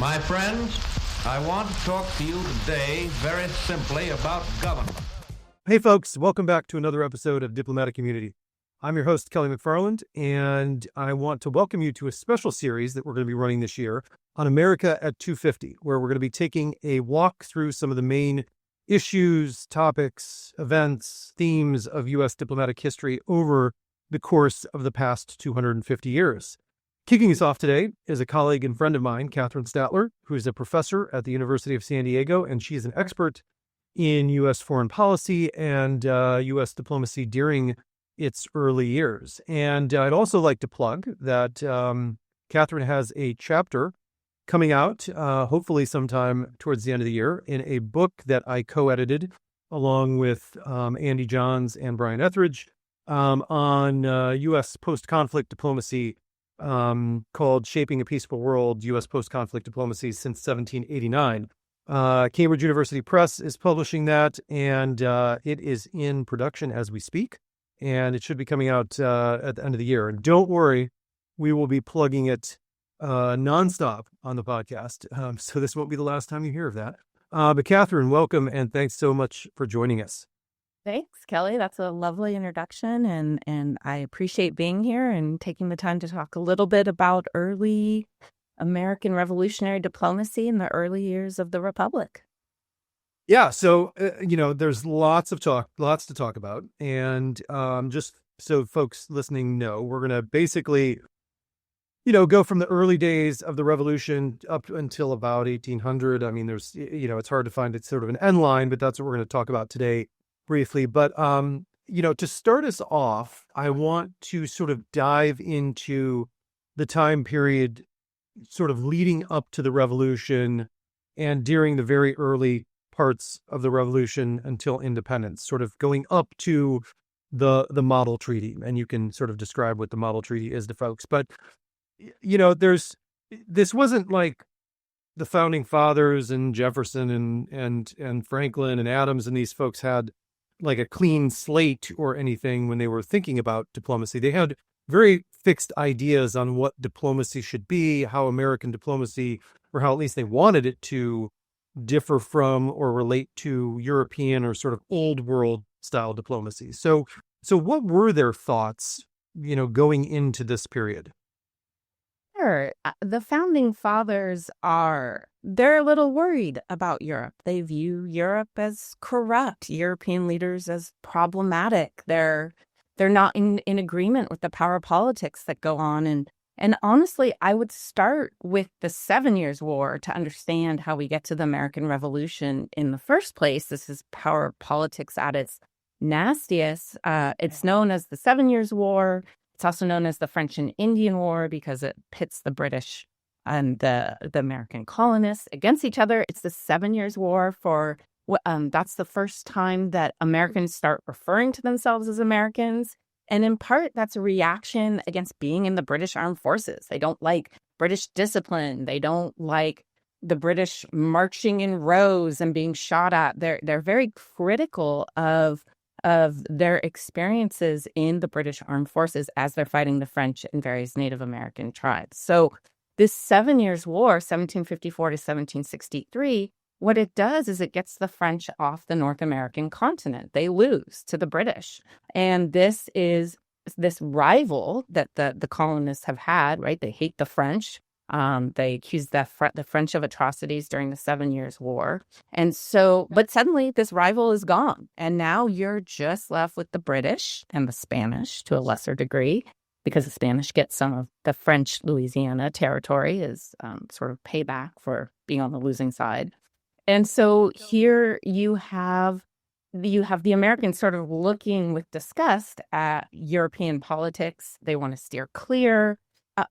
My friends, I want to talk to you today very simply about government. Hey folks, welcome back to another episode of Diplomatic Community. I'm your host, Kelly McFarland, and I want to welcome you to a special series that we're going to be running this year on America at 250, where we're going to be taking a walk through some of the main issues, topics, events, themes of U.S. diplomatic history over the course of the past 250 years. Kicking us off today is a colleague and friend of mine, Kathryn Statler, who is a professor at the University of San Diego, and she's an expert in U.S. foreign policy and U.S. diplomacy during its early years. And I'd also like to plug that Kathryn has a chapter coming out, hopefully sometime towards the end of the year, in a book that I co-edited along with Andy Johns and Brian Etheridge on U.S. post-conflict diplomacy called Shaping a Peaceful World, U.S. Post-Conflict Diplomacy Since 1789. Cambridge University Press is publishing that, and it is in production as we speak, and it should be coming out at the end of the year. And don't worry, we will be plugging it nonstop on the podcast, so this won't be the last time you hear of that. But Kathryn, welcome, and thanks so much for joining us. Thanks, Kelly. That's a lovely introduction, and I appreciate being here and taking the time to talk a little bit about early American revolutionary diplomacy in the early years of the Republic. Yeah, so, there's lots to talk about. And just so folks listening know, we're going to basically, go from the early days of the revolution up until about 1800. I mean, there's, it's hard to find it sort of an end line, but that's what we're going to talk about today briefly. But, to start us off, I want to sort of dive into the time period sort of leading up to the revolution and during the very early parts of the revolution until independence, sort of going up to the model treaty. And you can sort of describe what the model treaty is to folks. But, this wasn't like the founding fathers and Jefferson and Franklin and Adams and these folks had like a clean slate or anything when they were thinking about diplomacy. They had very fixed ideas on what diplomacy should be, how American diplomacy, or how at least they wanted it to differ from or relate to European or sort of old world style diplomacy. So what were their thoughts, going into this period? Sure. The founding fathers they're a little worried about Europe. They view Europe as corrupt, European leaders as problematic. They're not in agreement with the power politics that go on. And honestly, I would start with the 7 Years' War to understand how we get to the American Revolution in the first place. This is power politics at its nastiest. It's known as the 7 Years' War. It's also known as the French and Indian War because it pits the British and the American colonists against each other. It's the 7 Years' War that's the first time that Americans start referring to themselves as Americans. And in part, that's a reaction against being in the British Armed Forces. They don't like British discipline. They don't like the British marching in rows and being shot at. They're very critical of their experiences in the British Armed Forces as they're fighting the French and various Native American tribes. So this 7 Years' War, 1754 to 1763, what it does is it gets the French off the North American continent. They lose to the British. And this is this rival that the colonists have had, right? They hate the French. They accuse the French of atrocities during the 7 Years' War. And so, but suddenly this rival is gone. And now you're just left with the British and the Spanish to a lesser degree, because the Spanish get some of the French Louisiana territory as sort of payback for being on the losing side. And so here you have the Americans sort of looking with disgust at European politics. They want to steer clear.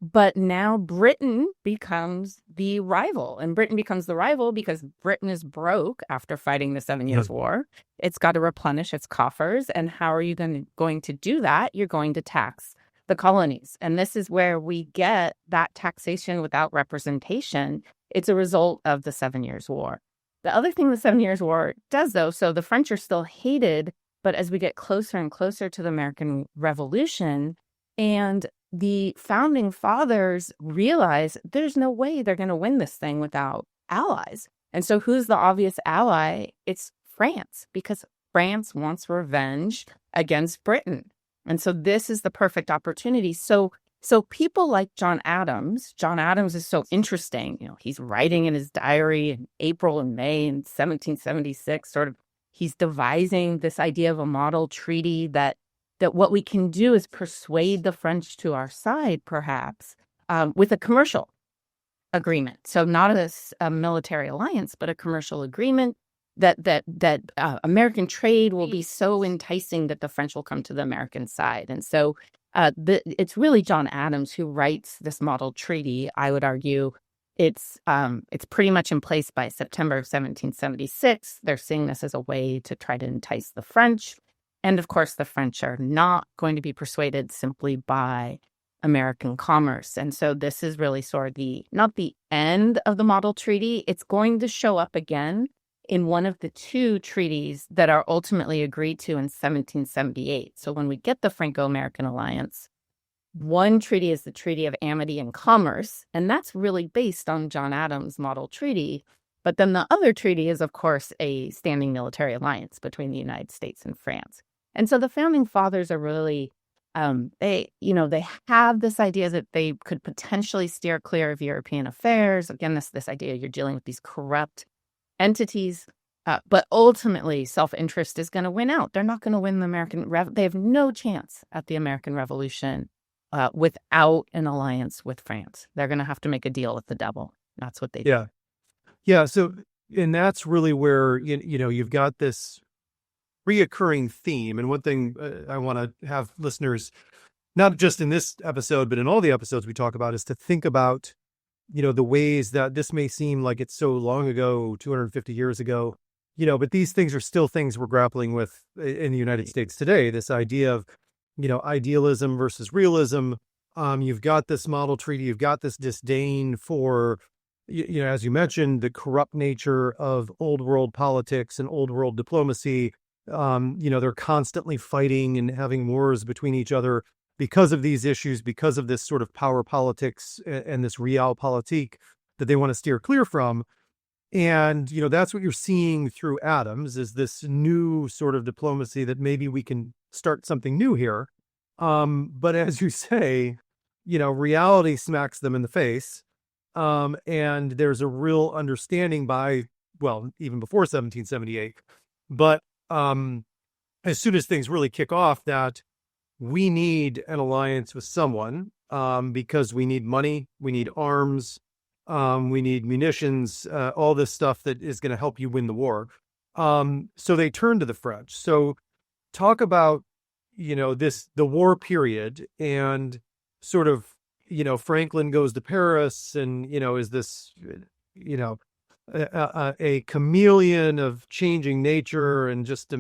But now Britain becomes the rival. And Britain becomes the rival because Britain is broke after fighting the 7 Years' War. It's got to replenish its coffers. And how are you going to do that? You're going to tax the colonies. And this is where we get that taxation without representation. It's a result of the 7 Years' War. The other thing the 7 Years' War does, though, so the French are still hated, but as we get closer and closer to the American Revolution, and the founding fathers realize there's no way they're going to win this thing without allies. And so who's the obvious ally? It's France, because France wants revenge against Britain. And so this is the perfect opportunity. So people like John Adams is so interesting. He's writing in his diary in April and May in 1776, sort of, he's devising this idea of a model treaty that what we can do is persuade the French to our side, perhaps, with a commercial agreement. So not a military alliance, but a commercial agreement that American trade will be so enticing that the French will come to the American side. And so it's really John Adams who writes this model treaty. I would argue it's pretty much in place by September of 1776. They're seeing this as a way to try to entice the French. And of course, the French are not going to be persuaded simply by American commerce. And so this is really sort of not the end of the model treaty. It's going to show up again in one of the two treaties that are ultimately agreed to in 1778. So when we get the Franco-American Alliance, one treaty is the Treaty of Amity and Commerce, and that's really based on John Adams' model treaty. But then the other treaty is, of course, a standing military alliance between the United States and France. And so the founding fathers are really, they have this idea that they could potentially steer clear of European affairs. Again, this idea you're dealing with these corrupt entities, but ultimately self-interest is going to win out. They're not going to win the American they have no chance at the American Revolution without an alliance with France. They're going to have to make a deal with the devil. That's what they do. Yeah. So, and that's really where, you've got this reoccurring theme. And one thing I want to have listeners, not just in this episode, but in all the episodes we talk about, is to think about, the ways that this may seem like it's so long ago, 250 years ago, but these things are still things we're grappling with in the United States today. This idea of, idealism versus realism. You've got this model treaty, you've got this disdain for, as you mentioned, the corrupt nature of old world politics and old world diplomacy. They're constantly fighting and having wars between each other because of these issues, because of this sort of power politics and this realpolitik that they want to steer clear from. And, that's what you're seeing through Adams, is this new sort of diplomacy that maybe we can start something new here. But as you say, reality smacks them in the face. And there's a real understanding even before 1778, but as soon as things really kick off, that we need an alliance with someone, because we need money, we need arms, we need munitions, all this stuff that is going to help you win the war. So they turn to the French. So talk about, the war period and sort of, Franklin goes to Paris and, is this, a chameleon of changing nature and just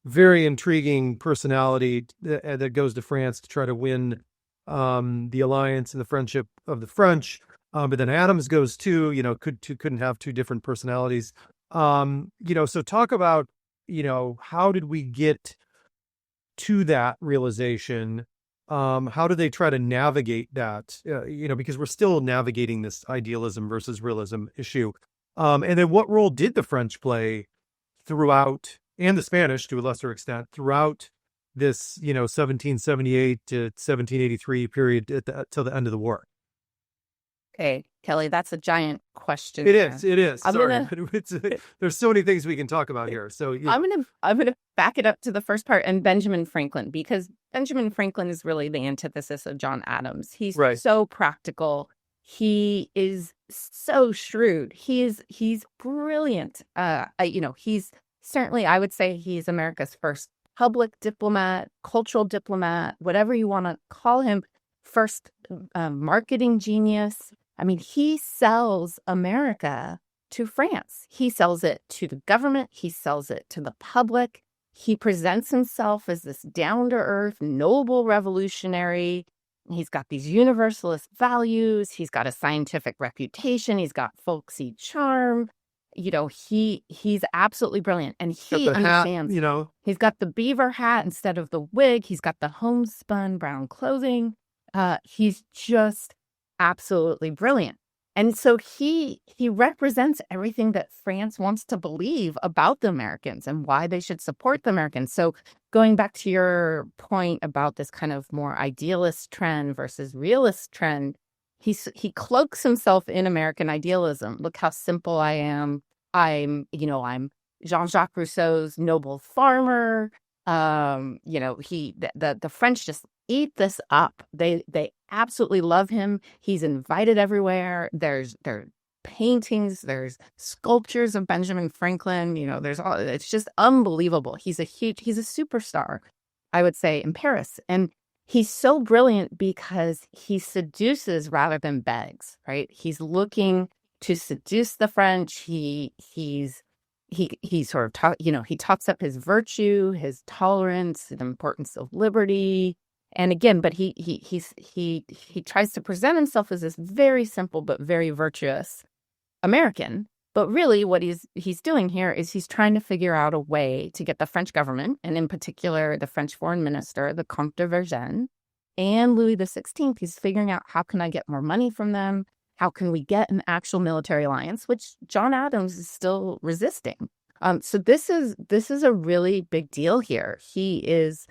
very intriguing personality that goes to France to try to win the alliance and the friendship of the French. But then Adams goes too, couldn't have two different personalities. So talk about, how did we get to that realization? How do they try to navigate that? Because we're still navigating this idealism versus realism issue. And then what role did the French play throughout, and the Spanish to a lesser extent, throughout this, 1778 to 1783 period till the end of the war? Okay, Kelly, that's a giant question. It is. Sorry. There's so many things we can talk about here. So I'm gonna back it up to the first part and Benjamin Franklin, because Benjamin Franklin is really the antithesis of John Adams. He's so practical. He is so shrewd. He's brilliant. He's certainly, I would say, he's America's first public diplomat, cultural diplomat, whatever you want to call him. First marketing genius. I mean, he sells America to France. He sells it to the government. He sells it to the public. He presents himself as this down-to-earth, noble revolutionary. He's got these universalist values. He's got a scientific reputation. He's got folksy charm. he's absolutely brilliant, and Got he the hat, understands. He's got the beaver hat instead of the wig. He's got the homespun brown clothing. He's just absolutely brilliant. And so he represents everything that France wants to believe about the Americans and why they should support the Americans. So going back to your point about this kind of more idealist trend versus realist trend, he cloaks himself in American idealism. Look how simple I am. I'm Jean-Jacques Rousseau's noble farmer. The French just eat this up. They absolutely love him. He's invited everywhere. There are paintings, there's sculptures of Benjamin Franklin. It's just unbelievable. He's a superstar, I would say, in Paris. And he's so brilliant because he seduces rather than begs, right? He's looking to seduce the French. He sort of he talks up his virtue, his tolerance, the importance of liberty. And again, but he tries to present himself as this very simple but very virtuous American. But really what he's doing here is he's trying to figure out a way to get the French government, and in particular the French foreign minister, the Comte de Vergennes, and Louis XVI. He's figuring out, how can I get more money from them? How can we get an actual military alliance, which John Adams is still resisting? So this is a really big deal here. He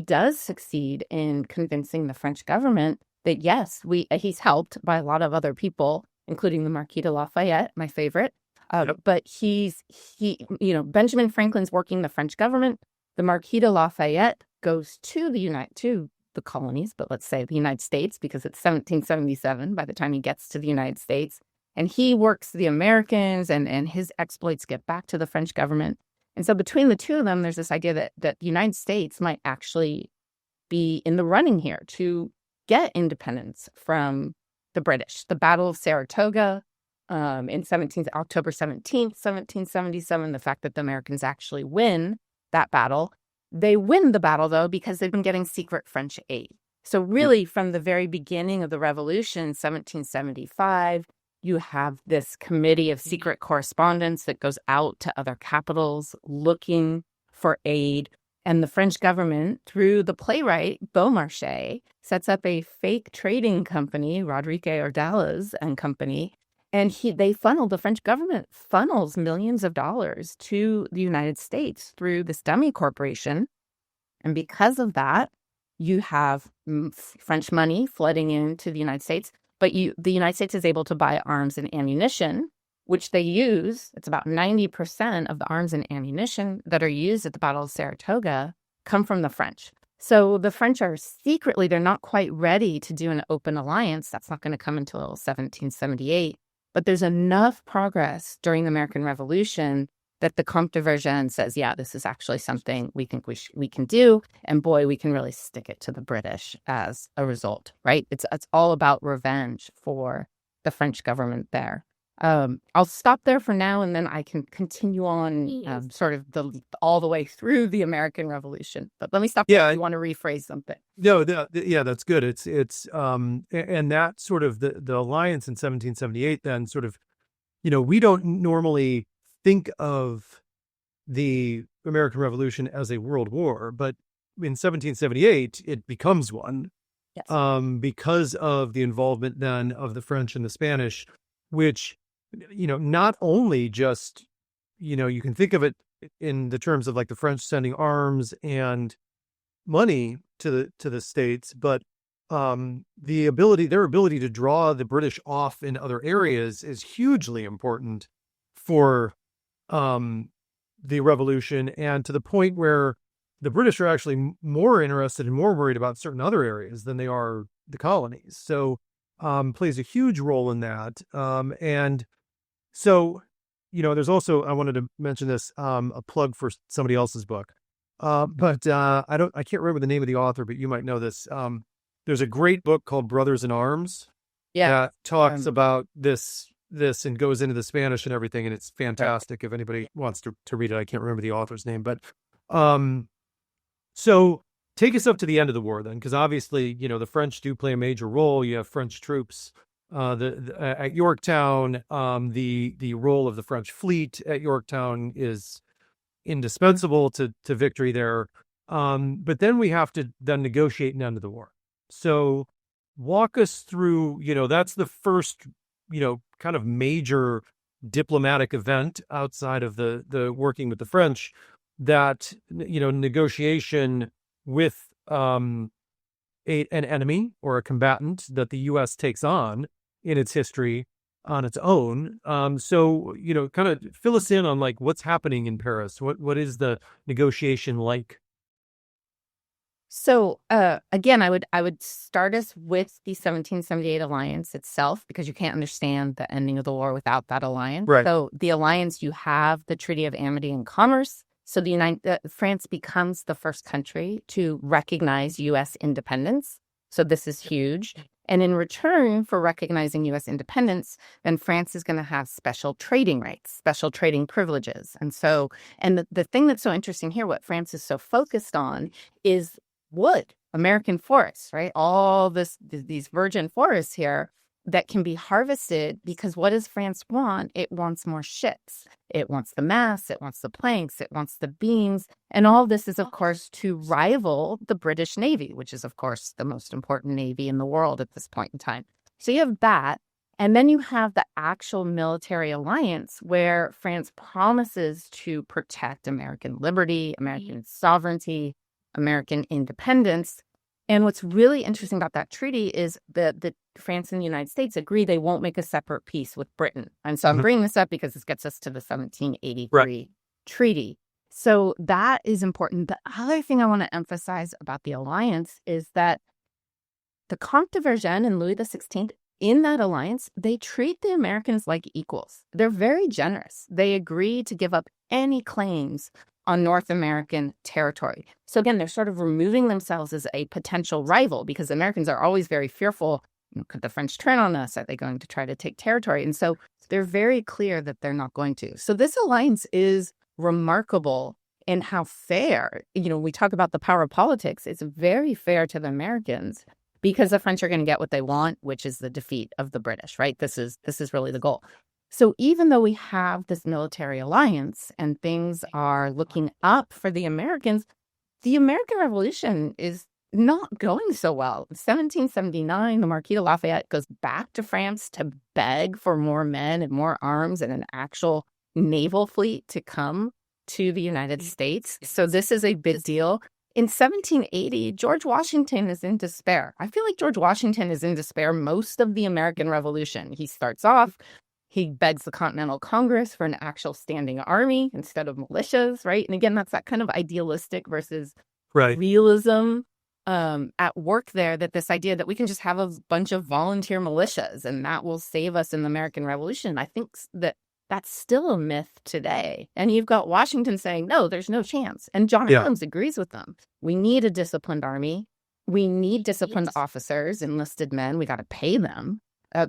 does succeed in convincing the French government that yes, he's helped by a lot of other people, including the Marquis de Lafayette, my favorite. But Benjamin Franklin's working the French government. The Marquis de Lafayette goes to the colonies, but let's say the United States, because it's 1777 by the time he gets to the United States. And he works the Americans, and his exploits get back to the French government. And so between the two of them, there's this idea that the United States might actually be in the running here to get independence from the British. The Battle of Saratoga in October 17th, 1777, the fact that the Americans actually win that battle. They win the battle, though, because they've been getting secret French aid. So really, from the very beginning of the Revolution, 1775, you have this committee of secret correspondence that goes out to other capitals looking for aid. And the French government, through the playwright Beaumarchais, sets up a fake trading company, Roderick Ordales and Company. And the French government funnels millions of dollars to the United States through this dummy corporation. And because of that, you have French money flooding into the United States. But the United States is able to buy arms and ammunition, which they use. It's about 90% of the arms and ammunition that are used at the Battle of Saratoga come from the French. So the French are secretly, they're not quite ready to do an open alliance. That's not going to come until 1778. But there's enough progress during the American Revolution that the Comte de Vergennes says, yeah, this is actually something we think we can do. And boy, we can really stick it to the British as a result, right? It's all about revenge for the French government there. I'll stop there for now, and then I can continue on sort of all the way through the American Revolution. But let me stop there if you want to rephrase something. No, that's good. It's and that sort of the alliance in 1778 then sort of, we don't normally think of the American Revolution as a world war, but in 1778 it becomes one. Yes. Because of the involvement then of the French and the Spanish, which, not only just, you can think of it in the terms of like the French sending arms and money to the States, but their ability to draw the British off in other areas is hugely important for the Revolution, and to the point where the British are actually more interested and more worried about certain other areas than they are the colonies. So plays a huge role in that. And so, there's also, I wanted to mention this, a plug for somebody else's book. But I can't remember the name of the author, but you might know this. There's a great book called Brothers in Arms. Yeah. That talks about this and goes into the Spanish and everything. And it's fantastic. If anybody wants to read it, I can't remember the author's name, but, so take us up to the end of the war then, because obviously, the French do play a major role. You have French troops, At Yorktown, the role of the French fleet at Yorktown is indispensable to victory there. But then we have to then negotiate an end to the war. So walk us through, that's the first, kind of major diplomatic event outside of the working with the French, that, negotiation with an enemy or a combatant that the U.S. takes on in its history on its own. So, kind of fill us in on like what's happening in Paris. What is the negotiation like? So again, I would start us with the 1778 alliance itself, because you can't understand the ending of the war without that alliance. Right. So the alliance, you have the Treaty of Amity and Commerce. So France becomes the first country to recognize U.S. independence. So this is huge. And in return for recognizing U.S. independence, then France is going to have special trading rights, special trading privileges. And the thing that's so interesting here, what France is so focused on, is wood, American forests, right? All these virgin forests here that can be harvested, because what does France want? It wants more ships. It wants the masts, it wants the planks, it wants the beams. And all this is, of course, to rival the British Navy, which is, of course, the most important navy in the world at this point in time. So you have that. And then you have the actual military alliance where France promises to protect American liberty, American sovereignty, American independence. And what's really interesting about that treaty is that France and the United States agree they won't make a separate peace with Britain. And so I'm bringing this up because this gets us to the 1783 treaty. So that is important. The other thing I want to emphasize about the alliance is that the Comte de Vergennes and Louis XVI, in that alliance, they treat the Americans like equals. They're very generous. They agree to give up any claims on North American territory. So again, they're sort of removing themselves as a potential rival, because Americans are always very fearful. Could the French turn on us? Are they going to try to take territory? And so they're very clear that they're not going to. So this alliance is remarkable in how fair, we talk about the power of politics. It's very fair to the Americans, because the French are going to get what they want, which is the defeat of the British, right? This is really the goal. So even though we have this military alliance and things are looking up for the American Revolution is not going so well. In 1779, the Marquis de Lafayette goes back to France to beg for more men and more arms and an actual naval fleet to come to the United States. So this is a big deal. In 1780, George Washington is in despair. I feel like George Washington is in despair most of the American Revolution. He starts off, he begs the Continental Congress for an actual standing army instead of militias, right? And again, that's that kind of idealistic versus realism at work there, that this idea that we can just have a bunch of volunteer militias and that will save us in the American Revolution. I think that that's still a myth today. And you've got Washington saying, no, there's no chance. And John Adams agrees with them. We need a disciplined army. We need disciplined officers, enlisted men. We got to pay them.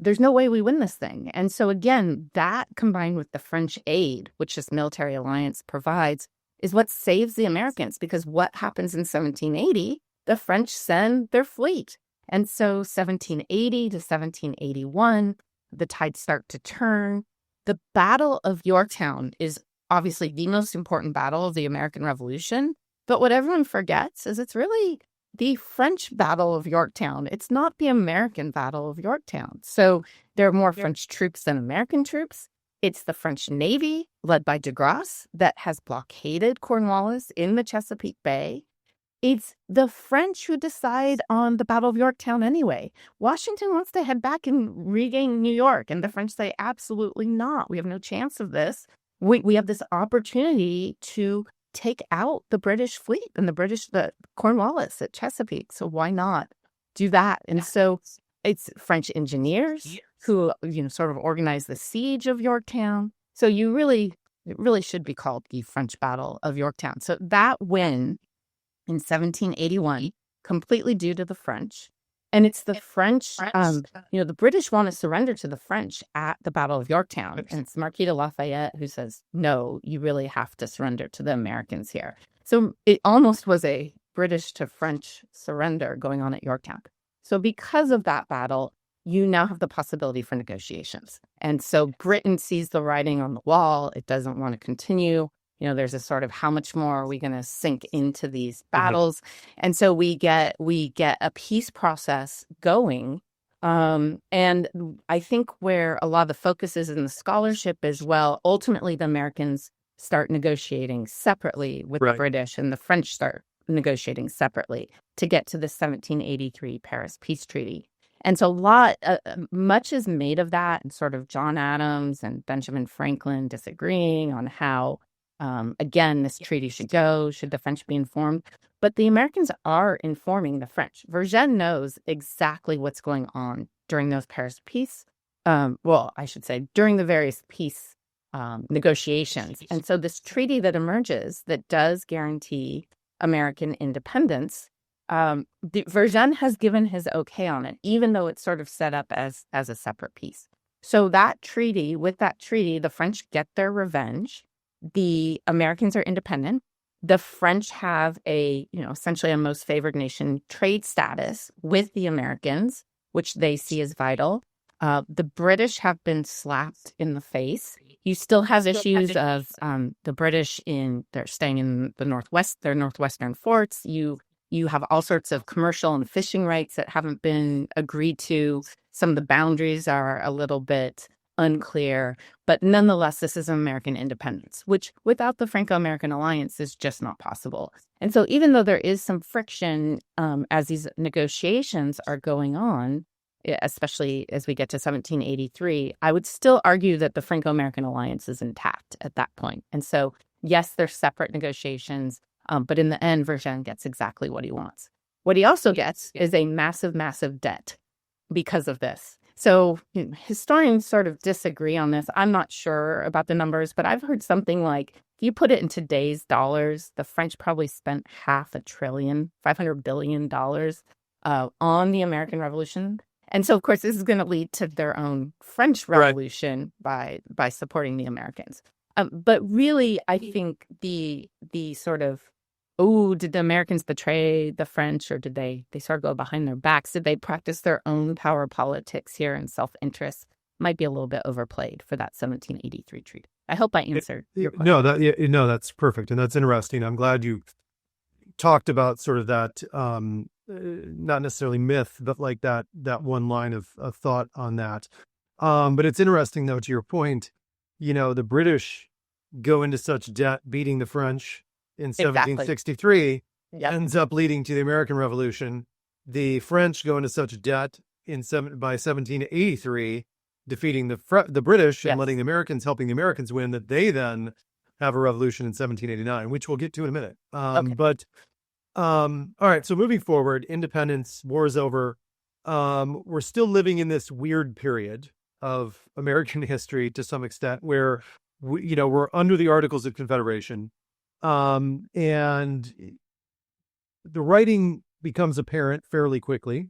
There's no way we win this thing. And so again, that combined with the French aid, which this military alliance provides, is what saves the Americans. Because what happens in 1780, the French send their fleet. And so 1780 to 1781, the tides start to turn. The Battle of Yorktown is obviously the most important battle of the American Revolution. But what everyone forgets is it's really the French Battle of Yorktown. It's not the American Battle of Yorktown. So there are more French troops than American troops. It's the French Navy, led by de Grasse, that has blockaded Cornwallis in the Chesapeake Bay. It's the French who decide on the Battle of Yorktown anyway. Washington wants to head back and regain New York, and the French say, absolutely not. We have no chance of this. We have this opportunity to take out the British fleet and the Cornwallis at Chesapeake. So why not do that? And so it's French engineers who, sort of organize the siege of Yorktown. So it really should be called the French Battle of Yorktown. So that win in 1781, completely due to the French. And it's the French, the British want to surrender to the French at the Battle of Yorktown. And it's Marquis de Lafayette who says, no, you really have to surrender to the Americans here. So it almost was a British to French surrender going on at Yorktown. So because of that battle, you now have the possibility for negotiations. And so Britain sees the writing on the wall. It doesn't want to continue. There's a sort of how much more are we going to sink into these battles? And so we get a peace process going. And I think where a lot of the focus is in the scholarship as well, ultimately the Americans start negotiating separately with the British, and the French start negotiating separately to get to the 1783 Paris Peace Treaty. And so much is made of that, and sort of John Adams and Benjamin Franklin disagreeing on how, again, this treaty should go, should the French be informed. But the Americans are informing the French. Vergennes knows exactly what's going on during those Paris peace, during the various peace negotiations. And so this treaty that emerges that does guarantee American independence, Vergennes has given his okay on it, even though it's sort of set up as a separate piece. So with that treaty, the French get their revenge. The Americans are independent. The French have essentially a most favored nation trade status with the Americans, which they see as vital. The British have been slapped in the face. You still have issues of the British they're staying in the Northwest, their northwestern forts. You have all sorts of commercial and fishing rights that haven't been agreed to. Some of the boundaries are a little bit unclear, but nonetheless, this is American independence, which without the Franco-American Alliance is just not possible. And so even though there is some friction as these negotiations are going on, especially as we get to 1783, I would still argue that the Franco-American Alliance is intact at that point. And so, yes, they're separate negotiations, but in the end, Vergennes gets exactly what he wants. What he also gets is a massive, massive debt because of this. So historians sort of disagree on this. I'm not sure about the numbers, but I've heard something like, if you put it in today's dollars, the French probably spent $500 billion on the American Revolution. And so, of course, this is going to lead to their own French Revolution by supporting the Americans. But really, I think the sort of, did the Americans betray the French, or did they sort of go behind their backs? Did they practice their own power politics here and self-interest? Might be a little bit overplayed for that 1783 treaty. I hope I answered your question. No, that's perfect. And that's interesting. I'm glad you talked about sort of that, not necessarily myth, but like that one line of thought on that. But it's interesting, though, to your point, the British go into such debt beating the French in 1763, ends up leading to the American Revolution. The French go into such debt by 1783, defeating the British and letting the Americans, helping the Americans win, that they then have a revolution in 1789, which we'll get to in a minute. But all right, so moving forward, independence, war is over. We're still living in this weird period of American history to some extent where we're under the Articles of Confederation. And the writing becomes apparent fairly quickly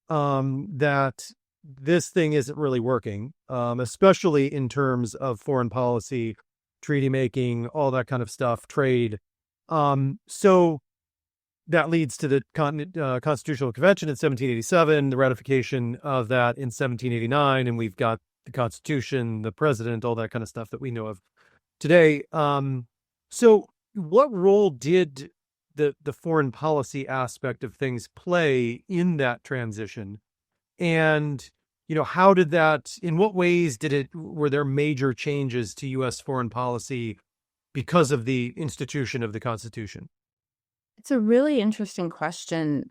that this thing isn't really working, especially in terms of foreign policy, treaty making, all that kind of stuff, trade. So that leads to the Constitutional Convention in 1787, the ratification of that in 1789, and we've got the Constitution, the president, all that kind of stuff that we know of today. So what role did the foreign policy aspect of things play in that transition? And, how did that, in what ways were there major changes to U.S. foreign policy because of the institution of the Constitution? It's a really interesting question.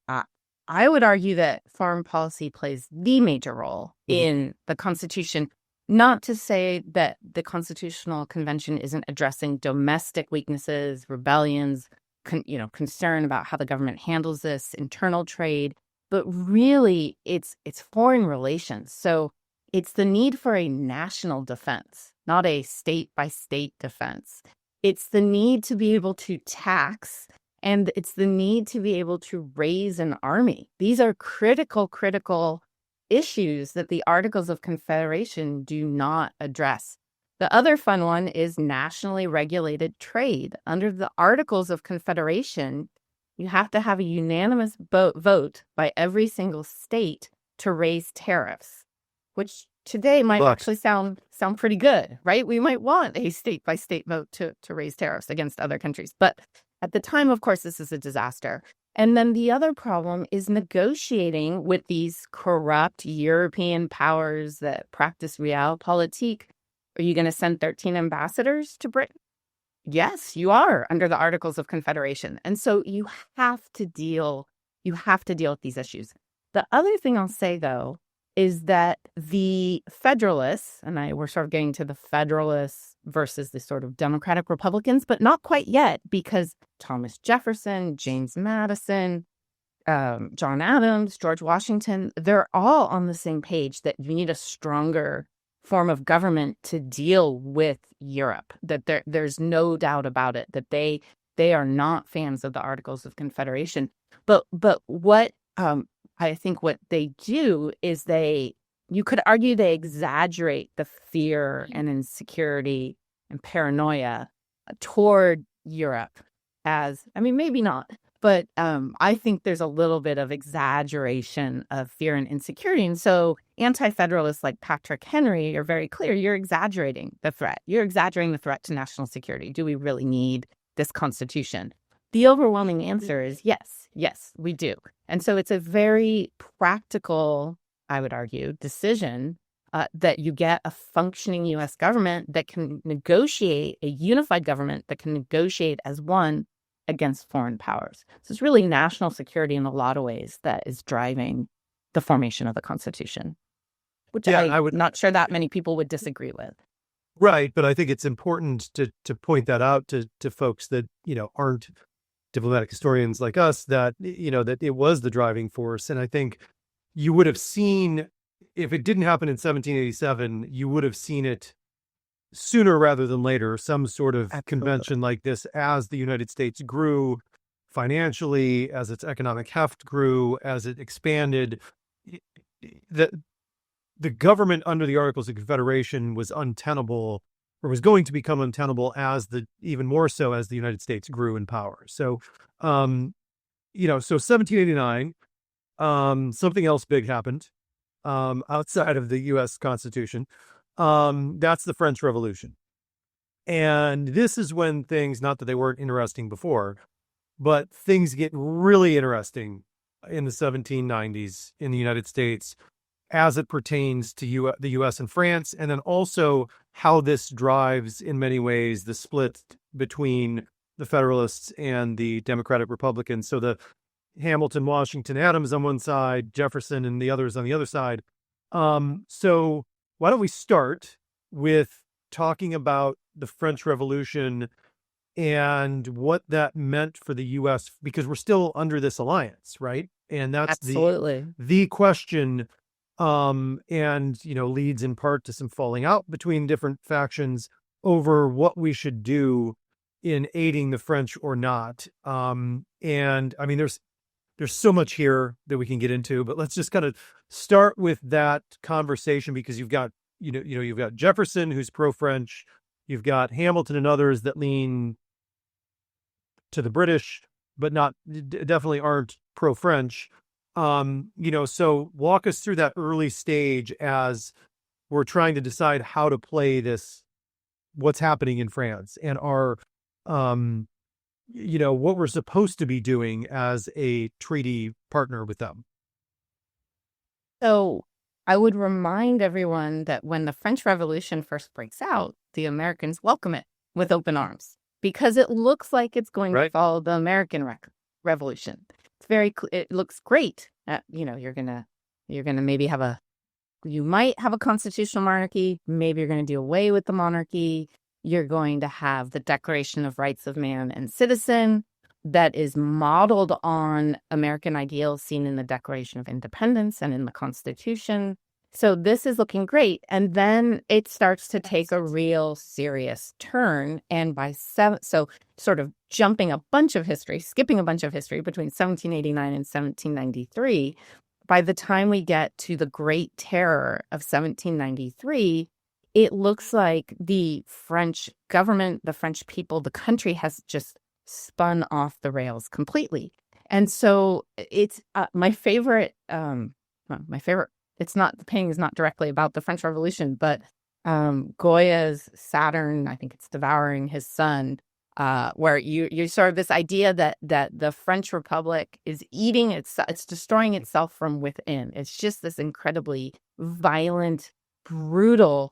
I would argue that foreign policy plays the major role in the Constitution. Not to say that the Constitutional Convention isn't addressing domestic weaknesses, rebellions, concern about how the government handles this, internal trade, but really it's foreign relations. So it's the need for a national defense, not a state-by-state defense. It's the need to be able to tax, and it's the need to be able to raise an army. These are critical issues that the Articles of Confederation do not address. The other fun one is nationally regulated trade. Under the Articles of Confederation, you have to have a unanimous vote by every single state to raise tariffs, which today might actually sound pretty good, right? We might want a state by state vote to raise tariffs against other countries. But at the time, of course, this is a disaster. And then the other problem is negotiating with these corrupt European powers that practice realpolitik. Are you going to send 13 ambassadors to Britain? Yes, you are, under the Articles of Confederation. And so you have to deal with these issues. The other thing I'll say, though, is that the Federalists, and we're sort of getting to the Federalists versus the sort of Democratic Republicans, but not quite yet, because Thomas Jefferson, James Madison, John Adams, George Washington, they're all on the same page that you need a stronger form of government to deal with Europe, that there's no doubt about it, that they are not fans of the Articles of Confederation. But what I think what they do is you could argue they exaggerate the fear and insecurity and paranoia toward Europe maybe not, but I think there's a little bit of exaggeration of fear and insecurity. And so anti-federalists like Patrick Henry are very clear. You're exaggerating the threat. You're exaggerating the threat to national security. Do we really need this Constitution? The overwhelming answer is yes, we do. And so it's a very practical, I would argue, decision that you get a functioning U.S. government that can negotiate, a unified government that can negotiate as one against foreign powers. So it's really national security in a lot of ways that is driving the formation of the Constitution, which I'm not sure that many people would disagree with. Right, but I think it's important to point that out to folks that, aren't diplomatic historians like us, that, that it was the driving force. And I think you would have seen, if it didn't happen in 1787, you would have seen it sooner rather than later, some sort of convention like this, as the United States grew financially, as its economic heft grew, as it expanded. The government under the Articles of Confederation was untenable, or was going to become untenable, even more so as the United States grew in power. So, so 1789, something else big happened outside of the U.S. Constitution. That's the French Revolution. And this is when things, not that they weren't interesting before, but things get really interesting in the 1790s in the United States as it pertains to the U.S. and France, and then also how this drives, in many ways, the split between the Federalists and the Democratic Republicans. So the Hamilton, Washington, Adams on one side, Jefferson and the others on the other side. So why don't we start with talking about the French Revolution and what that meant for the U.S., because we're still under this alliance, right? And that's absolutely the question, and, leads in part to some falling out between different factions over what we should do in aiding the French or not. And I mean, there's so much here that we can get into, but let's just kind of start with that conversation, because you've got Jefferson, who's pro-French. You've got Hamilton and others that lean to the British, but definitely aren't pro-French. So walk us through that early stage as we're trying to decide how to play this, what's happening in France, and what we're supposed to be doing as a treaty partner with them. So I would remind everyone that when the French Revolution first breaks out, the Americans welcome it with open arms, because it looks like it's going to follow the American Revolution. It looks great. You're gonna maybe you might have a constitutional monarchy. Maybe you're going to do away with the monarchy. You're going to have the Declaration of Rights of Man and Citizen that is modeled on American ideals seen in the Declaration of Independence and in the Constitution. So this is looking great. And then it starts to take a real serious turn. And so sort of skipping a bunch of history between 1789 and 1793, by the time we get to the Great Terror of 1793, it looks like the French government, the French people, the country has just spun off the rails completely. And so it's my favorite my favorite. It's not, the painting is not directly about the French Revolution, but Goya's Saturn, I think it's devouring his son, where you sort of this idea that the French Republic is eating itself, it's destroying itself from within. It's just this incredibly violent, brutal,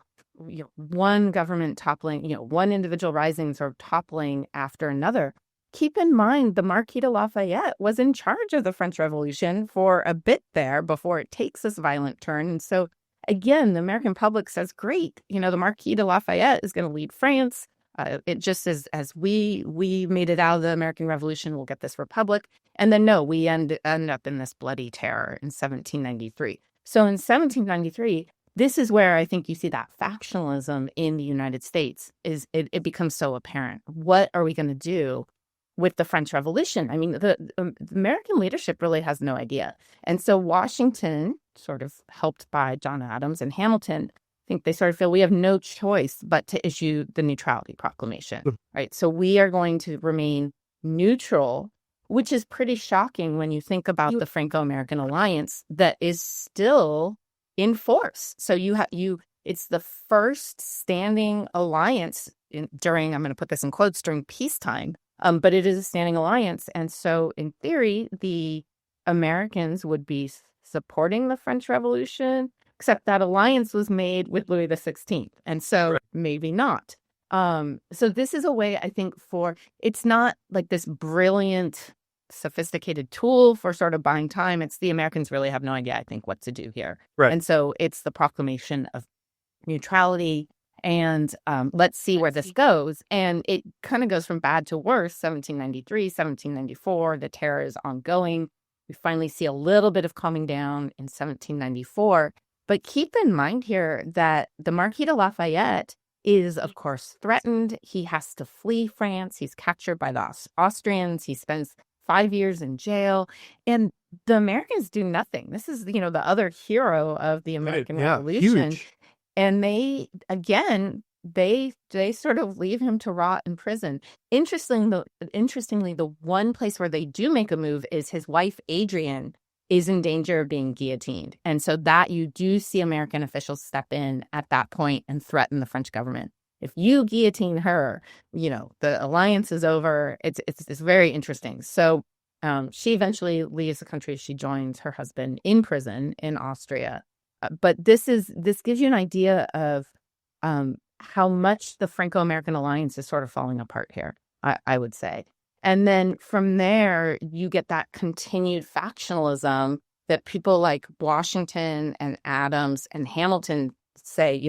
one government toppling, one individual rising, sort of toppling after another. Keep in mind, the Marquis de Lafayette was in charge of the French Revolution for a bit there before it takes this violent turn. And so, again, the American public says, great, the Marquis de Lafayette is going to lead France. It just as we made it out of the American Revolution, we'll get this republic. And then, no, we end up in this bloody terror in 1793. So in 1793, this is where I think you see that factionalism in the United States it becomes so apparent. What are we going to do with the French Revolution? I mean, the American leadership really has no idea. And so Washington, sort of helped by John Adams and Hamilton, I think they sort of feel we have no choice but to issue the Neutrality Proclamation, right? So we are going to remain neutral, which is pretty shocking when you think about the Franco-American Alliance that is still in force. So it's the first standing alliance during, I'm going to put this in quotes, during peacetime. But it is a standing alliance. And so in theory, the Americans would be supporting the French Revolution, except that alliance was made with Louis XVI. And so maybe not. So this is a way, I think, it's not like this brilliant, sophisticated tool for sort of buying time. It's the Americans really have no idea, I think, what to do here. Right. And so it's the proclamation of neutrality. And let's see where this goes. And it kind of goes from bad to worse, 1793, 1794. The terror is ongoing. We finally see a little bit of calming down in 1794. But keep in mind here that the Marquis de Lafayette is, of course, threatened. He has to flee France. He's captured by the Austrians. He spends 5 years in jail. And the Americans do nothing. This is, the other hero of the American Revolution. Huge. And they sort of leave him to rot in prison. Interestingly, the one place where they do make a move is his wife, Adrienne, is in danger of being guillotined. And so that you do see American officials step in at that point and threaten the French government. If you guillotine her, the alliance is over. It's very interesting. So she eventually leaves the country. She joins her husband in prison in Austria. But this gives you an idea of how much the Franco-American Alliance is sort of falling apart here, I would say. And then from there, you get that continued factionalism that people like Washington and Adams and Hamilton say,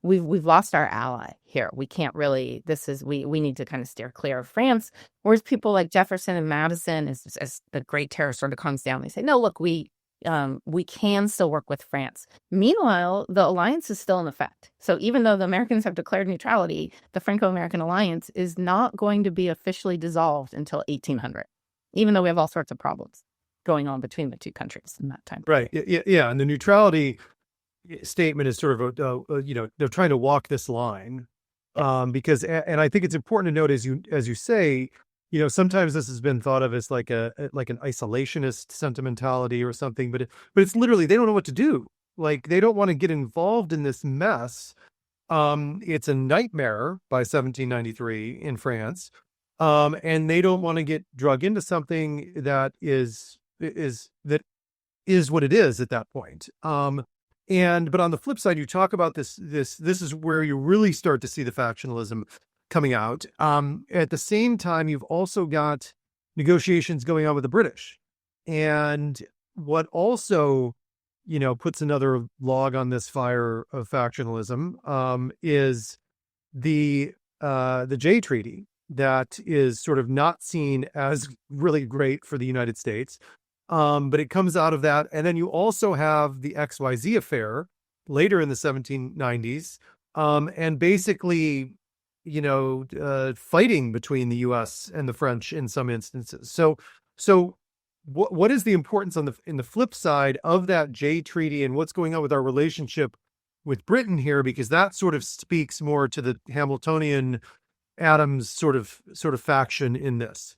we've lost our ally here. We can't really, we need to kind of steer clear of France. Whereas people like Jefferson and Madison, as the Great Terror sort of comes down, they say, no, look, we can still work with France. Meanwhile, the alliance is still in effect. So even though the Americans have declared neutrality, the Franco-American Alliance is not going to be officially dissolved until 1800, even though we have all sorts of problems going on between the two countries in that time. Right. Yeah. And the neutrality statement is sort of, they're trying to walk this line because, and I think it's important to note, as you say, sometimes this has been thought of as like an isolationist sentimentality or something, but it's literally, they don't know what to do. Like, they don't want to get involved in this mess. It's a nightmare by 1793 in France. And they don't want to get drug into something that is what it is at that point. But on the flip side, you talk about this is where you really start to see the factionalism coming out. At the same time, you've also got negotiations going on with the British. And what also, puts another log on this fire of factionalism is the Jay Treaty that is sort of not seen as really great for the United States. But it comes out of that. And then you also have the XYZ affair later in the 1790s. And basically, fighting between the U.S. and the French in some instances. So what is the importance in the flip side of that Jay Treaty and what's going on with our relationship with Britain here? Because that sort of speaks more to the Hamiltonian Adams sort of faction in this.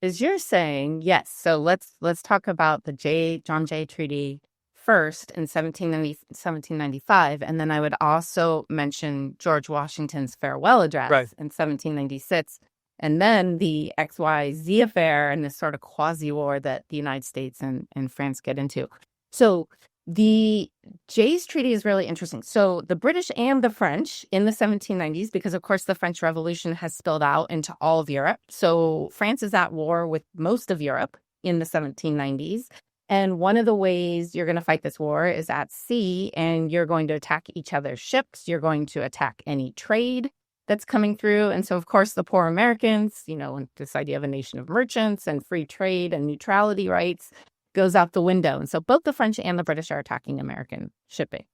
is you're saying, yes, so let's talk about the John Jay Treaty first in 1795, and then I would also mention George Washington's farewell address in 1796, and then the XYZ affair and this sort of quasi-war that the United States and France get into. So the Jay's Treaty is really interesting. So the British and the French in the 1790s, because of course the French Revolution has spilled out into all of Europe. So France is at war with most of Europe in the 1790s. And one of the ways you're going to fight this war is at sea, and you're going to attack each other's ships. You're going to attack any trade that's coming through. And so, of course, the poor Americans, and this idea of a nation of merchants and free trade and neutrality rights goes out the window. And so both the French and the British are attacking American shipping.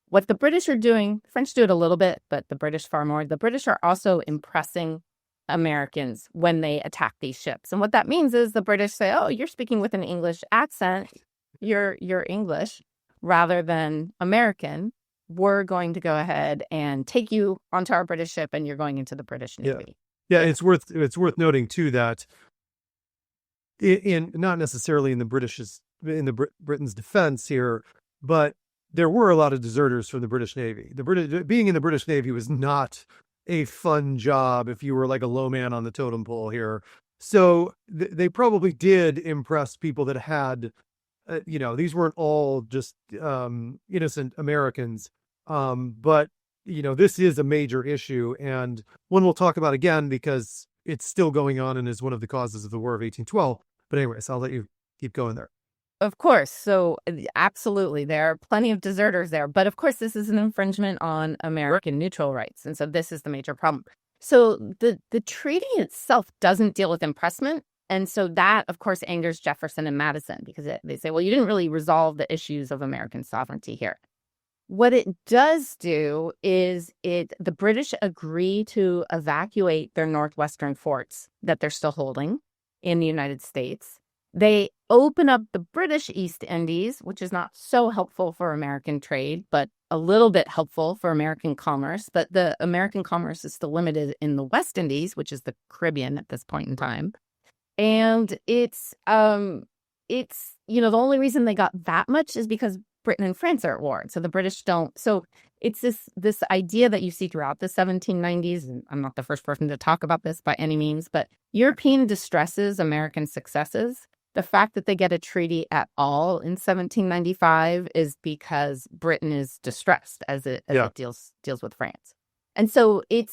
What the British are doing, the French do it a little bit, but the British far more. The British are also impressing Americans when they attack these ships. And what that means is the British say, oh, you're speaking with an English accent. You're English rather than American. We're going to go ahead and take you onto our British ship, and you're going into the British Navy. Yeah, it's worth noting too that in not necessarily in Britain's defense here, but there were a lot of deserters from the British Navy. Being in the British Navy was not a fun job if you were like a low man on the totem pole here. So they probably did impress people that had, these weren't all just innocent Americans. But this is a major issue, and one we'll talk about again because it's still going on and is one of the causes of the War of 1812. But anyways, I'll let you keep going there. Of course. So absolutely, there are plenty of deserters there. But of course, this is an infringement on American neutral rights. And so this is the major problem. So the treaty itself doesn't deal with impressment. And so that, of course, angers Jefferson and Madison because they say, well, you didn't really resolve the issues of American sovereignty here. What it does do is the British agree to evacuate their northwestern forts that they're still holding in the United States. They open up the British East Indies, which is not so helpful for American trade, but a little bit helpful for American commerce. But the American commerce is still limited in the West Indies, which is the Caribbean at this point in time. And it's the only reason they got that much is because Britain and France are at war. So the British don't. So it's this idea that you see throughout the 1790s, and I'm not the first person to talk about this by any means, but European distresses, American successes. The fact that they get a treaty at all in 1795 is because Britain is distressed as it deals with France. And so it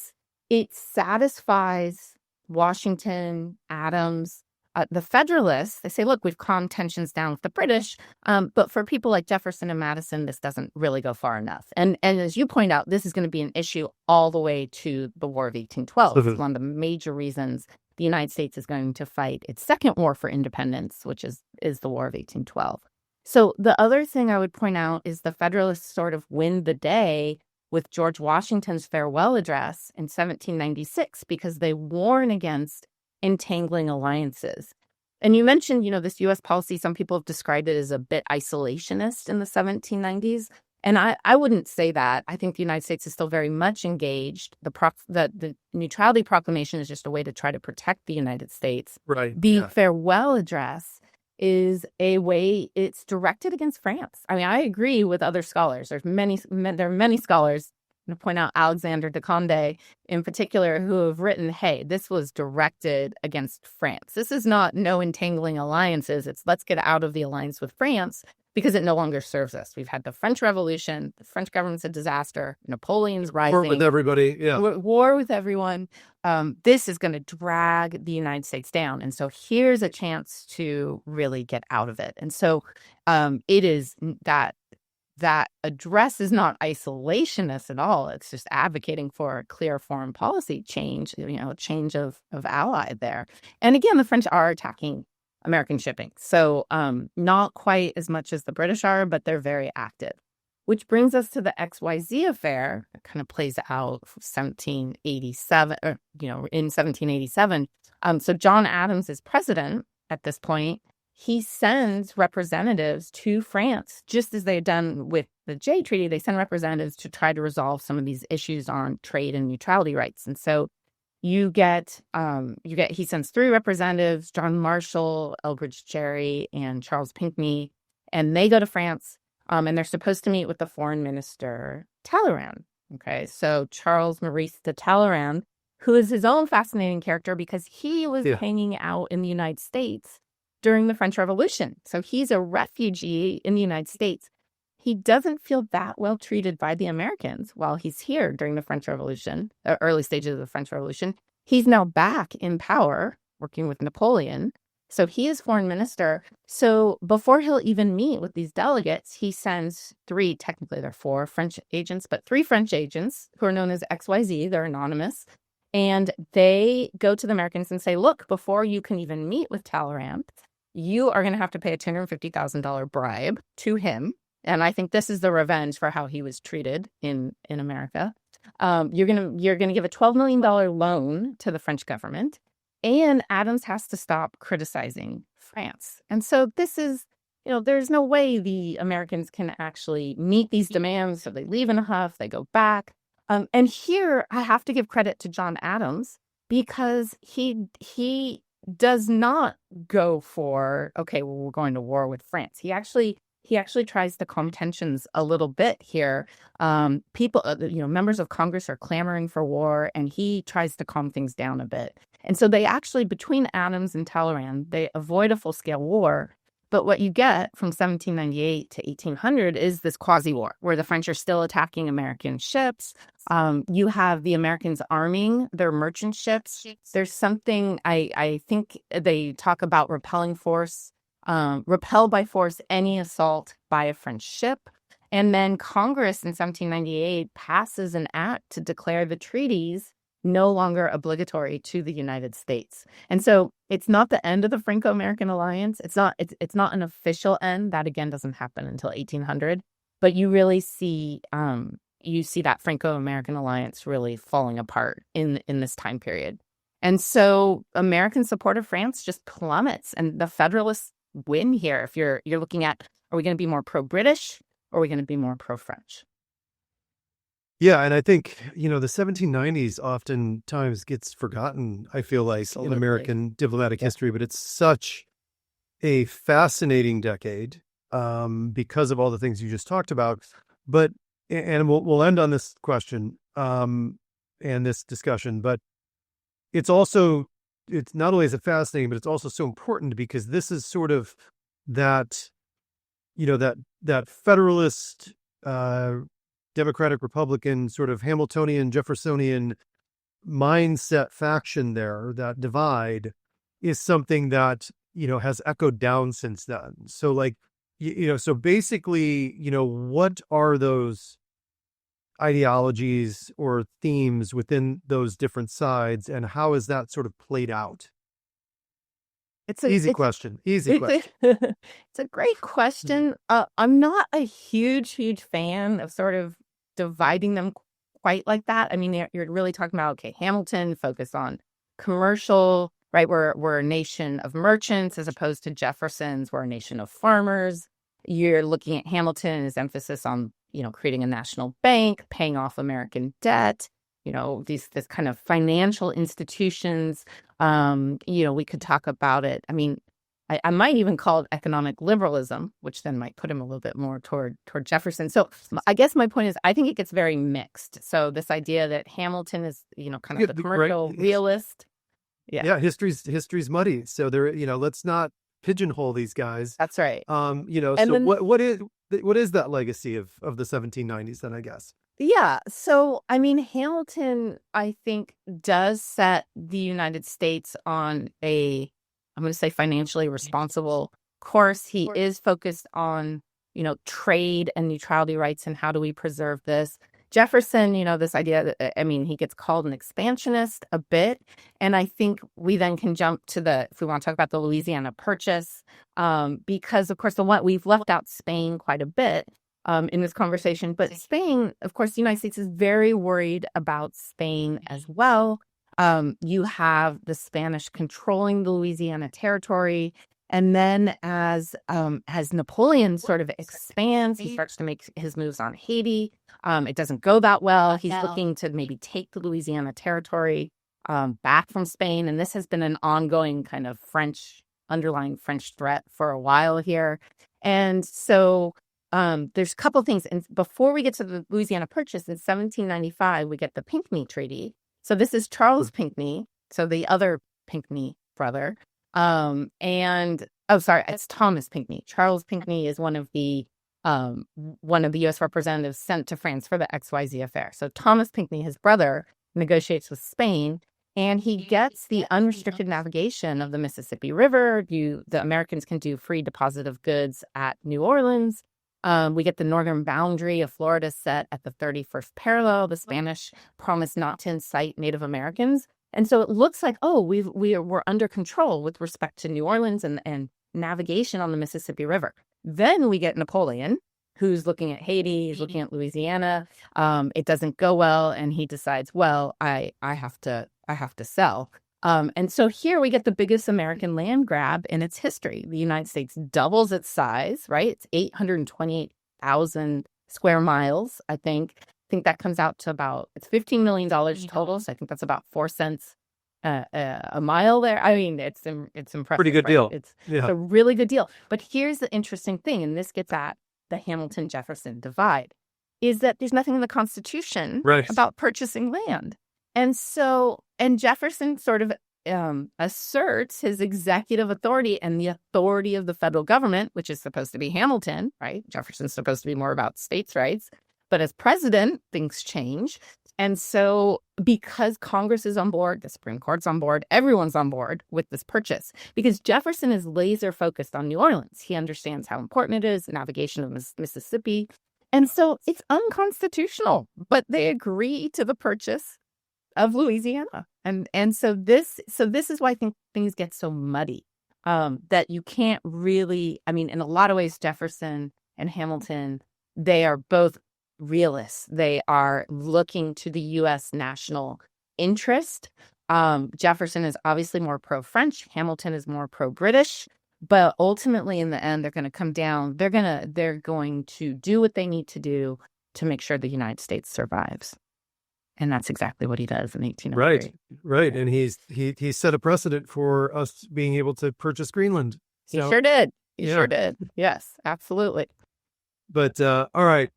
satisfies Washington, Adams, the Federalists. They say, look, we've calmed tensions down with the British, but for people like Jefferson and Madison, this doesn't really go far enough. And as you point out, this is going to be an issue all the way to the War of 1812. It's one of the major reasons the United States is going to fight its second war for independence, which is the War of 1812. So the other thing I would point out is the Federalists sort of win the day with George Washington's farewell address in 1796 because they warn against entangling alliances. And you mentioned, this U.S. policy, some people have described it as a bit isolationist in the 1790s. And I wouldn't say that. I think the United States is still very much engaged. The Neutrality Proclamation is just a way to try to protect the United States. Right. The farewell address is a way it's directed against France. I mean, I agree with other scholars. There are many scholars, I'm going to point out Alexander de Conde in particular, who have written, hey, this was directed against France. This is not no entangling alliances. It's let's get out of the alliance with France because it no longer serves us. We've had the French Revolution. The French government's a disaster. Napoleon's rising. War with everybody. Yeah. War with everyone. This is going to drag the United States down. And so here's a chance to really get out of it. And so it is that address is not isolationist at all. It's just advocating for a clear foreign policy change, a change of ally there. And again, the French are attacking American shipping. So not quite as much as the British are, but they're very active. Which brings us to the XYZ affair. It kind of plays out 1787, in 1787. So John Adams is president at this point. He sends representatives to France, just as they had done with the Jay Treaty. They send representatives to try to resolve some of these issues on trade and neutrality rights. And so he sends 3 representatives, John Marshall, Elbridge Gerry, and Charles Pinckney, and they go to France, and they're supposed to meet with the foreign minister, Talleyrand. Okay, so Charles Maurice de Talleyrand, who is his own fascinating character because he was hanging out in the United States during the French Revolution. So he's a refugee in the United States. He doesn't feel that well treated by the Americans while he's here during the French Revolution, early stages of the French Revolution. He's now back in power, working with Napoleon. So he is foreign minister. So before he'll even meet with these delegates, he sends 3, technically they're 4 French agents, but 3 French agents who are known as XYZ. They're anonymous. And they go to the Americans and say, look, before you can even meet with Talleyrand, you are going to have to pay a $250,000 bribe to him. And I think this is the revenge for how he was treated in America. You're gonna give a $12 million loan to the French government, and Adams has to stop criticizing France. And so this is, there's no way the Americans can actually meet these demands. So they leave in a huff, they go back. And here I have to give credit to John Adams because he does not go for, okay, well, we're going to war with France. He actually tries to calm tensions a little bit here. People, members of Congress are clamoring for war, and he tries to calm things down a bit. And so they actually, between Adams and Talleyrand, they avoid a full-scale war. But what you get from 1798 to 1800 is this quasi-war, where the French are still attacking American ships. You have the Americans arming their merchant ships. There's something, I think they talk about repel by force any assault by a French ship. And then Congress in 1798 passes an act to declare the treaties no longer obligatory to the United States. And so it's not the end of the Franco-American Alliance. It's not an official end. That, again, doesn't happen until 1800. But you really see that Franco-American Alliance really falling apart in this time period. And so American support of France just plummets, and the Federalists win here. If you're looking at, are we going to be more pro-British or are we going to be more pro-French? Yeah, and I think, the 1790s oftentimes gets forgotten, I feel like, Absolutely. in American diplomatic history, but it's such a fascinating decade because of all the things you just talked about. But, and we'll end on this question and this discussion, but it's not only is it fascinating, but it's also so important because this is sort of that, that Federalist, Democratic Republican sort of Hamiltonian Jeffersonian mindset faction there, that divide is something that, has echoed down since then. So so basically, what are those ideologies or themes within those different sides, and how is that sort of played out? It's an easy question. It's a great question. I'm not a huge fan of sort of dividing them quite like that. I mean, you're really talking about, okay, Hamilton focused on commercial, right? We're a nation of merchants as opposed to Jefferson's. We're a nation of farmers. You're looking at Hamilton, his emphasis on, creating a national bank, paying off American debt, this kind of financial institutions. We could talk about it. I mean, I might even call it economic liberalism, which then might put him a little bit more toward Jefferson. So I guess my point is, I think it gets very mixed. So this idea that Hamilton is, kind of the commercial realist. Yeah, history's muddy. So there, let's not pigeonhole these guys. That's right. So then, what is that legacy of the 1790s then, I guess? Yeah. So, I mean, Hamilton, I think, does set the United States on I'm going to say financially responsible course. He is focused on, trade and neutrality rights and how do we preserve this. Jefferson, this idea that, he gets called an expansionist a bit. And I think we then can jump to if we want to talk about the Louisiana Purchase, because, of course, we've left out Spain quite a bit in this conversation. But Spain, of course, the United States is very worried about Spain as well. You have the Spanish controlling the Louisiana territory. And then as Napoleon sort of expands, he starts to make his moves on Haiti. It doesn't go that well. He's looking to maybe take the Louisiana territory. back from Spain. And this has been an ongoing kind of underlying French threat for a while here. And so there's a couple things. And before we get to the Louisiana Purchase, in 1795, we get the Pinckney Treaty. So this is Charles Pinckney, so the other Pinckney brother. It's Thomas Pinckney. Charles Pinckney is one of the U.S. representatives sent to France for the XYZ affair. So Thomas Pinckney, his brother, negotiates with Spain, and he gets the unrestricted navigation of the Mississippi River. The Americans can do free deposit of goods at New Orleans. We get the northern boundary of Florida set at the 31st parallel. The Spanish promised not to incite Native Americans. And so it looks like, we're under control with respect to New Orleans and navigation on the Mississippi River. Then we get Napoleon, who's looking at Haiti, he's looking at Louisiana. It doesn't go well, and he decides, I have to sell. And so here we get the biggest American land grab in its history. The United States doubles its size, right? It's 828,000 square miles, I think. I think that comes out to it's $15 million total. So I think that's about 4 cents a mile there. I mean, it's impressive. Pretty good deal. It's a really good deal. But here's the interesting thing, and this gets at the Hamilton-Jefferson divide, is that there's nothing in the Constitution about purchasing land. And Jefferson sort of asserts his executive authority and the authority of the federal government, which is supposed to be Hamilton, right? Jefferson's supposed to be more about states' rights. But as president, things change. And so because Congress is on board, the Supreme Court's on board, everyone's on board with this purchase, because Jefferson is laser focused on New Orleans. He understands how important it is, navigation of Mississippi. And so it's unconstitutional, but they agree to the purchase of Louisiana. And so this is why I think things get so muddy, that you can't really, in a lot of ways, Jefferson and Hamilton, they are both realists. They are looking to the U.S. national interest. Jefferson is obviously more pro-French. Hamilton is more pro-British. But ultimately, in the end, they're going to come down. They're going to do what they need to do to make sure the United States survives. And that's exactly what he does in 1803. Right. And he set a precedent for us being able to purchase Greenland. So, he sure did. Sure did. Yes, absolutely. But all right.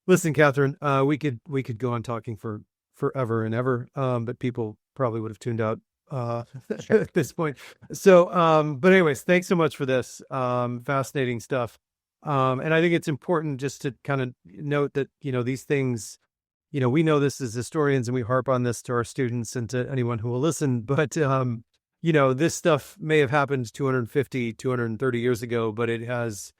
Listen, Kathryn, we could go on talking for forever and ever, but people probably would have tuned out at this point. So, but anyways, thanks so much for this fascinating stuff. And I think it's important just to kind of note that, these things, we know this as historians and we harp on this to our students and to anyone who will listen, but, this stuff may have happened 250, 230 years ago, but it has,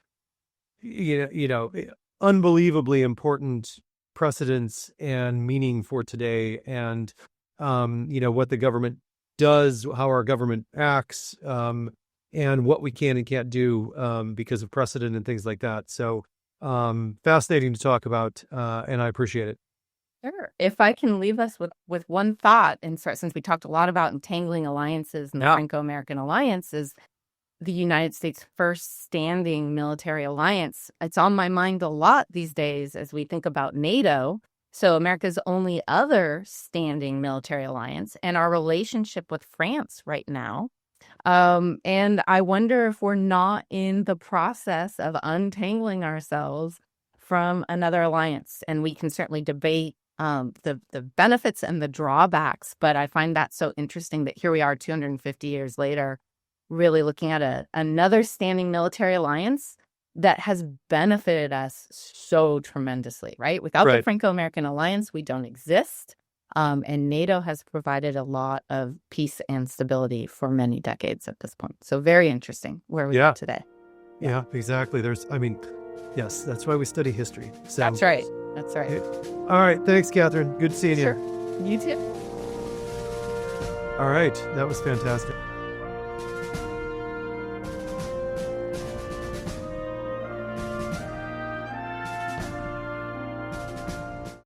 unbelievably important precedents and meaning for today, and what the government does, how our government acts, and what we can and can't do because of precedent and things like that. So fascinating to talk about, and I appreciate it. Sure. If I can leave us with one thought, and since we talked a lot about entangling alliances and the Franco-American Alliance is the United States' first standing military alliance. It's on my mind a lot these days as we think about NATO. So America's only other standing military alliance, and our relationship with France right now. And I wonder if we're not in the process of untangling ourselves from another alliance. And we can certainly debate the benefits and the drawbacks, but I find that so interesting that here we are 250 years later, really looking at another standing military alliance that has benefited us so tremendously, right? Without the Franco-American Alliance, we don't exist. And NATO has provided a lot of peace and stability for many decades at this point. So very interesting where we are today. Yeah, exactly. Yes, that's why we study history. So, That's right. All right. Thanks, Kathryn. Good seeing you. You too. All right. That was fantastic.